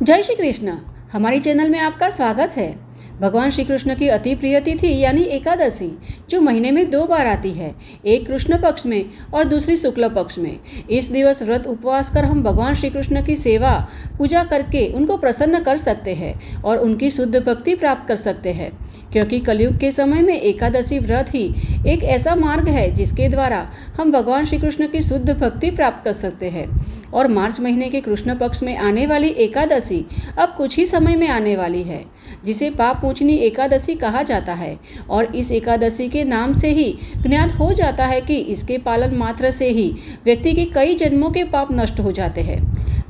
जय श्री कृष्ण। हमारे चैनल में आपका स्वागत है। भगवान श्री कृष्ण की अति प्रिय तिथि यानी एकादशी जो महीने में 2 बार आती है, एक कृष्ण पक्ष में और दूसरी शुक्ल पक्ष में। इस दिवस व्रत उपवास कर हम भगवान श्री कृष्ण की सेवा पूजा करके उनको प्रसन्न कर सकते हैं और उनकी शुद्ध भक्ति प्राप्त कर सकते हैं, क्योंकि कलयुग के समय में एकादशी व्रत ही एक ऐसा मार्ग है जिसके द्वारा हम भगवान श्री कृष्ण की शुद्ध भक्ति प्राप्त कर सकते हैं। और मार्च महीने के कृष्ण पक्ष में आने वाली एकादशी अब कुछ ही समय में आने वाली है, जिसे पाप मोचनी एकादशी कहा जाता है। और इस एकादशी के नाम से ही ज्ञात हो जाता है कि इसके पालन मात्र से ही व्यक्ति के कई जन्मों के पाप नष्ट हो जाते हैं।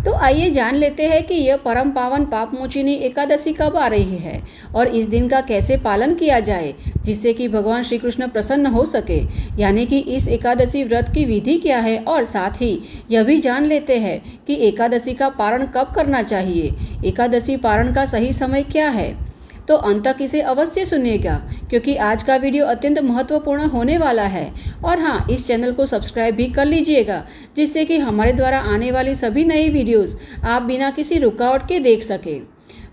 तो आइए जान लेते हैं कि यह परम पावन पाप मोचिनी एकादशी कब आ रही है और इस दिन का कैसे पालन किया जाए जिससे कि भगवान श्री कृष्ण प्रसन्न हो सके, यानी कि इस एकादशी व्रत की विधि क्या है। और साथ ही यह भी जान लेते हैं कि एकादशी का पारण कब करना चाहिए, एकादशी पारण का सही समय क्या है। तो अंत तक इसे अवश्य सुनिएगा, क्योंकि आज का वीडियो अत्यंत महत्वपूर्ण होने वाला है। और हाँ, इस चैनल को सब्सक्राइब भी कर लीजिएगा, जिससे कि हमारे द्वारा आने वाली सभी नई वीडियोस आप बिना किसी रुकावट के देख सके।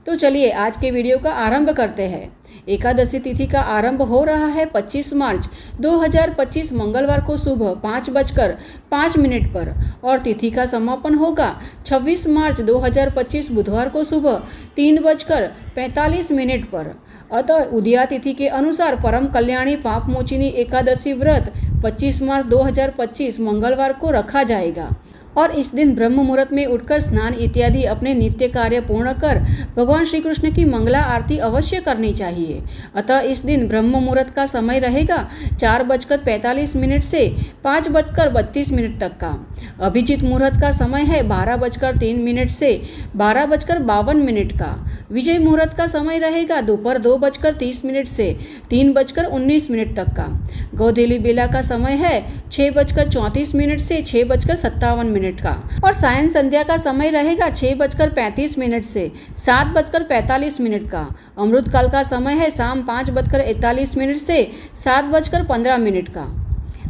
तो चलिए आज के वीडियो का आरंभ करते हैं। एकादशी तिथि का आरंभ हो रहा है 25 मार्च 2025 मंगलवार को सुबह 5:05 पर और तिथि का समापन होगा 26 मार्च 2025 बुधवार को सुबह 3:45 पर। अतः उदया तिथि के अनुसार परम कल्याणी पाप मोचिनी एकादशी व्रत 25 मार्च 2025 मंगलवार को रखा जाएगा। और इस दिन ब्रह्म मुहूर्त में उठकर स्नान इत्यादि अपने नित्य कार्य पूर्ण कर भगवान श्री कृष्ण की मंगला आरती अवश्य करनी चाहिए। अतः इस दिन ब्रह्म मुहूर्त का समय रहेगा 4:45 से 5:32 तक का। अभिजीत मुहूर्त का समय है 12:03 से 12:52 का। विजय मुहूर्त का समय रहेगा दोपहर 2:30 से 3:19 तक का। गोधेली बेला का समय है 6:34 से 6:57 का। और सायं संध्या का समय रहेगा 6:35 से 7:45 का। अमृत काल का समय है शाम 5:41 से 7:15 का।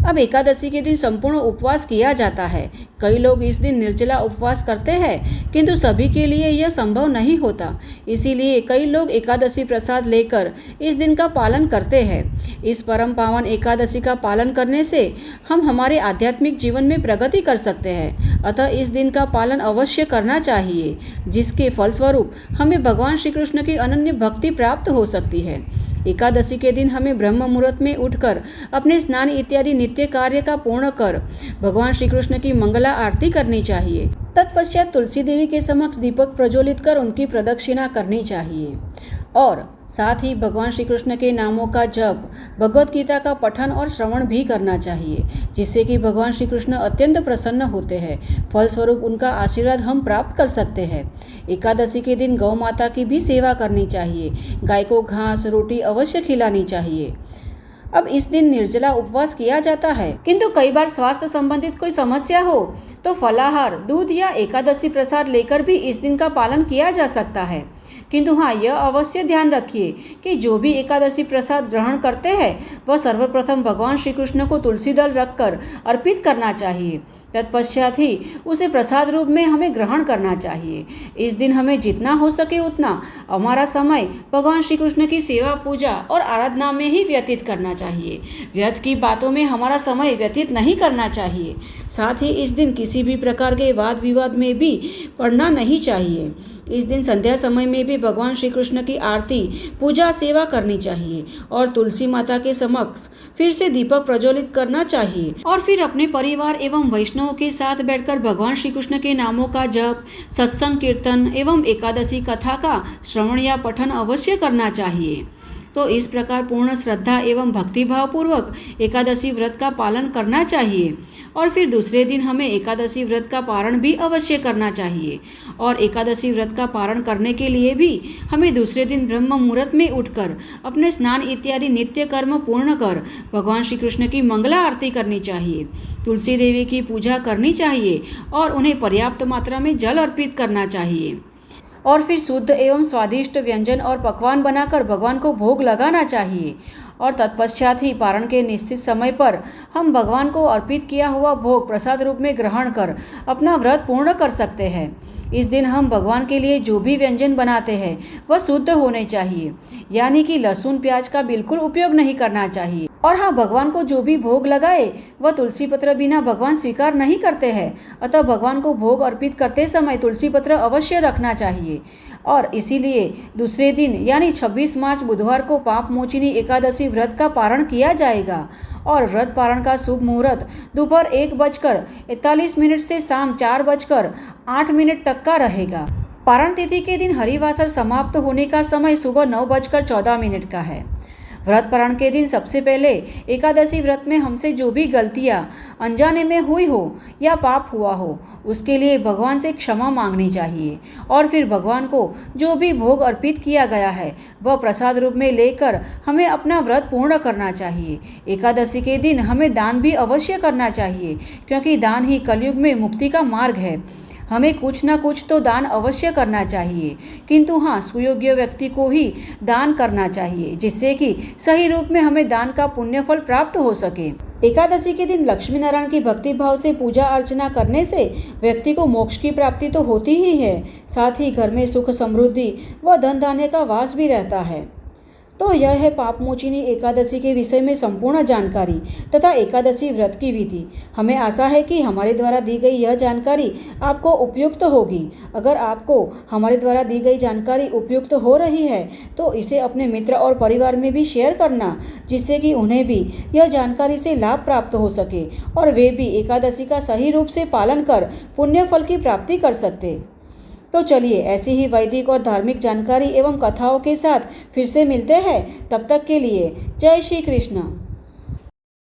अब एकादशी के दिन संपूर्ण उपवास किया जाता है। कई लोग इस दिन निर्जला उपवास करते हैं, किंतु सभी के लिए यह संभव नहीं होता। इसीलिए कई लोग एकादशी प्रसाद लेकर इस दिन का पालन करते हैं। इस परम पावन एकादशी का पालन करने से हम हमारे आध्यात्मिक जीवन में प्रगति कर सकते हैं। अतः इस दिन का पालन अवश्य करना चाहिए, जिसके फलस्वरूप हमें भगवान श्री कृष्ण की अनन्य भक्ति प्राप्त हो सकती है। एकादशी के दिन हमें ब्रह्म मुहूर्त में उठकर अपने स्नान इत्यादि नित्य कार्य का पूर्ण कर भगवान श्री कृष्ण की मंगला आरती करनी चाहिए। तत्पश्चात तुलसी देवी के समक्ष दीपक प्रज्वलित कर उनकी प्रदक्षिणा करनी चाहिए और साथ ही भगवान श्री कृष्ण के नामों का जप, भगवत गीता का पठन और श्रवण भी करना चाहिए, जिससे कि भगवान श्री कृष्ण अत्यंत प्रसन्न होते हैं। फलस्वरूप उनका आशीर्वाद हम प्राप्त कर सकते हैं। एकादशी के दिन गौ माता की भी सेवा करनी चाहिए। गाय को घास रोटी अवश्य खिलानी चाहिए। अब इस दिन निर्जला उपवास किया जाता है, किंतु कई बार स्वास्थ्य संबंधित कोई समस्या हो तो फलाहार, दूध या एकादशी प्रसाद लेकर भी इस दिन का पालन किया जा सकता है। किंतु हाँ, यह अवश्य ध्यान रखिए कि जो भी एकादशी प्रसाद ग्रहण करते हैं वह सर्वप्रथम भगवान श्री कृष्ण को तुलसी दल रखकर अर्पित करना चाहिए। तत्पश्चात ही उसे प्रसाद रूप में हमें ग्रहण करना चाहिए। इस दिन हमें जितना हो सके उतना हमारा समय भगवान श्री कृष्ण की सेवा पूजा और आराधना में ही व्यतीत करना चाहिए। व्यर्थ की बातों में हमारा समय व्यतीत नहीं करना चाहिए। साथ ही इस दिन किसी भी प्रकार के वाद विवाद में भी पड़ना नहीं चाहिए। इस दिन संध्या समय में भी भगवान श्री कृष्ण की आरती पूजा सेवा करनी चाहिए और तुलसी माता के समक्ष फिर से दीपक प्रज्वलित करना चाहिए और फिर अपने परिवार एवं वैष्णवों के साथ बैठकर भगवान श्री कृष्ण के नामों का जप, सत्संग, कीर्तन एवं एकादशी कथा का श्रवण या पठन अवश्य करना चाहिए। तो इस प्रकार पूर्ण श्रद्धा एवं भक्तिभाव पूर्वक एकादशी व्रत का पालन करना चाहिए और फिर दूसरे दिन हमें एकादशी व्रत का पारण भी अवश्य करना चाहिए। और एकादशी व्रत का पारण करने के लिए भी हमें दूसरे दिन ब्रह्म मुहूर्त में उठकर अपने स्नान इत्यादि नित्य कर्म पूर्ण कर भगवान श्री कृष्ण की मंगला आरती करनी चाहिए, तुलसी देवी की पूजा करनी चाहिए और उन्हें पर्याप्त मात्रा में जल अर्पित करना चाहिए। और फिर शुद्ध एवं स्वादिष्ट व्यंजन और पकवान बनाकर भगवान को भोग लगाना चाहिए और तत्पश्चात ही पारण के निश्चित समय पर हम भगवान को अर्पित किया हुआ भोग प्रसाद रूप में ग्रहण कर अपना व्रत पूर्ण कर सकते हैं। इस दिन हम भगवान के लिए जो भी व्यंजन बनाते हैं वह शुद्ध होने चाहिए, यानी कि लहसुन प्याज का बिल्कुल उपयोग नहीं करना चाहिए। और हाँ, भगवान को जो भी भोग लगाए वह तुलसी पत्र बिना भगवान स्वीकार नहीं करते हैं, अतः भगवान को भोग अर्पित करते समय तुलसी पत्र अवश्य रखना चाहिए। और इसीलिए दूसरे दिन यानी 26 मार्च बुधवार को पाप मोचिनी एकादशी व्रत का पारण किया जाएगा और व्रत पारण का शुभ मुहूर्त दोपहर 1:41 से शाम 4:08 तक का रहेगा। पारण तिथि के दिन हरिवासर समाप्त होने का समय सुबह 9:14 का है। व्रत पारण के दिन सबसे पहले एकादशी व्रत में हमसे जो भी गलतियां अनजाने में हुई हो या पाप हुआ हो उसके लिए भगवान से क्षमा मांगनी चाहिए और फिर भगवान को जो भी भोग अर्पित किया गया है वह प्रसाद रूप में लेकर हमें अपना व्रत पूर्ण करना चाहिए। एकादशी के दिन हमें दान भी अवश्य करना चाहिए, क्योंकि दान ही कलयुग में मुक्ति का मार्ग है। हमें कुछ ना कुछ तो दान अवश्य करना चाहिए, किंतु हाँ, सुयोग्य व्यक्ति को ही दान करना चाहिए, जिससे कि सही रूप में हमें दान का पुण्य फल प्राप्त हो सके। एकादशी के दिन लक्ष्मी नारायण की भक्ति भाव से पूजा अर्चना करने से व्यक्ति को मोक्ष की प्राप्ति तो होती ही है, साथ ही घर में सुख समृद्धि व धन धान्य का वास भी रहता है। तो यह है पापमोचिनी एकादशी के विषय में संपूर्ण जानकारी तथा एकादशी व्रत की विधि। हमें आशा है कि हमारे द्वारा दी गई यह जानकारी आपको उपयुक्त होगी। अगर आपको हमारे द्वारा दी गई जानकारी उपयुक्त हो रही है तो इसे अपने मित्र और परिवार में भी शेयर करना, जिससे कि उन्हें भी यह जानकारी से लाभ प्राप्त हो सके और वे भी एकादशी का सही रूप से पालन कर पुण्य फल की प्राप्ति कर सकते। तो चलिए ऐसी ही वैदिक और धार्मिक जानकारी एवं कथाओं के साथ फिर से मिलते हैं। तब तक के लिए जय श्री कृष्ण।